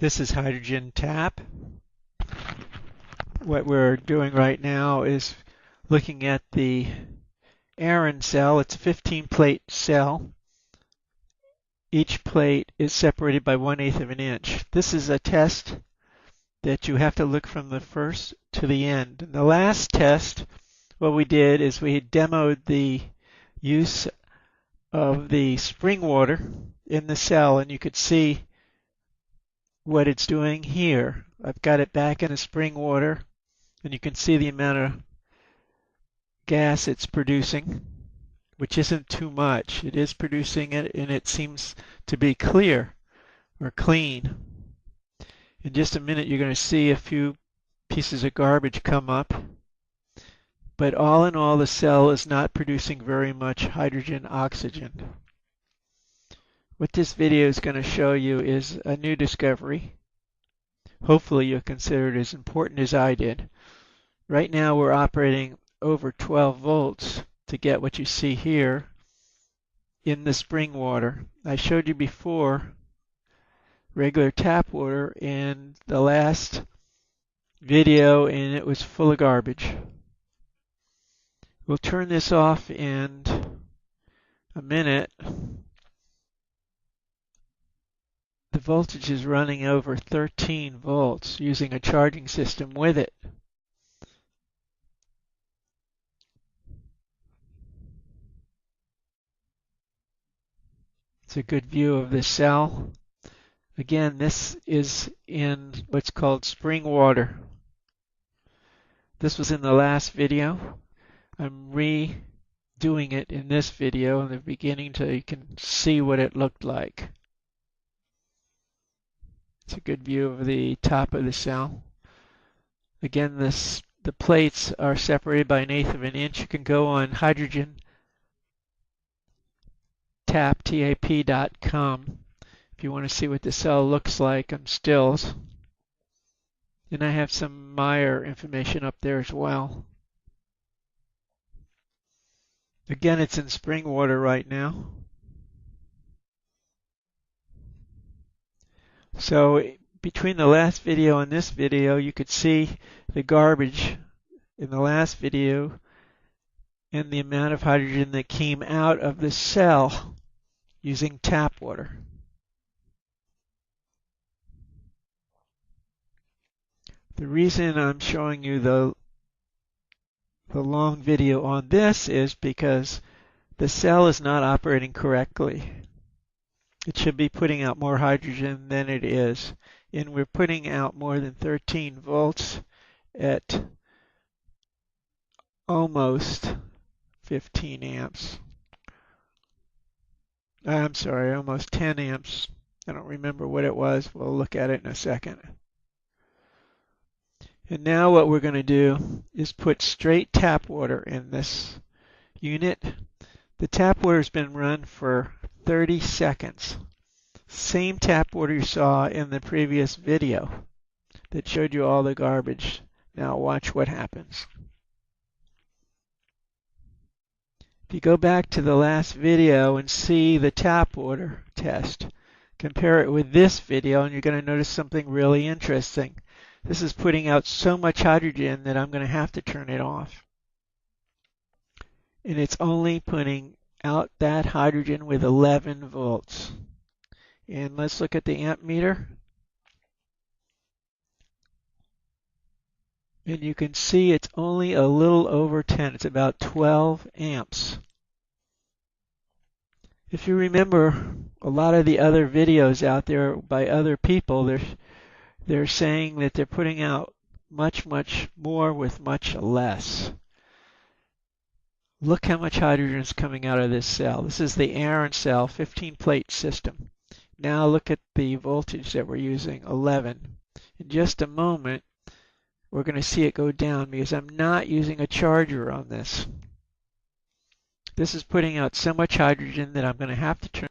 This is hydrogen tap. What we're doing right now is looking at the Aaron cell. It's a 15-plate cell. Each plate is separated by 1/8 of an inch. This is a test that you have to look from the first to the end. In the last test, what we did is we demoed the use of the spring water in the cell, and you could see what it's doing here. I've got it back in the spring water, and you can see the amount of gas it's producing, which isn't too much. It is producing it, and it seems to be clear or clean. In just a minute, you're going to see a few pieces of garbage come up. But all in all, the cell is not producing very much hydrogen oxygen. What this video is going to show you is a new discovery. Hopefully you'll consider it as important as I did. Right now we're operating over 12 volts to get what you see here in the spring water. I showed you before regular tap water in the last video, and it was full of garbage. We'll turn this off in a minute. The voltage is running over 13 volts using a charging system with it. It's a good view of the cell. Again, this is in what's called spring water. This was in the last video. I'm redoing it in this video in the beginning so you can see what it looked like. It's a good view of the top of the cell. Again, the plates are separated by 1/8 of an inch. You can go on hydrogen tap.com if you want to see what the cell looks like on stills. And I have some Meyer information up there as well. Again, it's in spring water right now. So between the last video and this video, you could see the garbage in the last video and the amount of hydrogen that came out of the cell using tap water. The reason I'm showing you the long video on this is because the cell is not operating correctly. It should be putting out more hydrogen than it is, and we're putting out more than 13 volts at almost 15 amps. I'm sorry, almost 10 amps. I don't remember what it was. We'll look at it in a second. And now what we're going to do is put straight tap water in this unit. The tap water has been run for 30 seconds. Same tap water you saw in the previous video that showed you all the garbage. Now watch what happens. If you go back to the last video and see the tap water test, compare it with this video, and you're going to notice something really interesting. This is putting out so much hydrogen that I'm going to have to turn it off. And it's only putting out that hydrogen with 11 volts. And let's look at the amp meter. And you can see it's only a little over 10. It's about 12 amps. If you remember a lot of the other videos out there by other people, they're saying that they're putting out much, much more with much less. Look how much hydrogen is coming out of this cell. This is the Aaron cell, 15-plate system. Now look at the voltage that we're using, 11. In just a moment, we're going to see it go down because I'm not using a charger on this. This is putting out so much hydrogen that I'm going to have to turn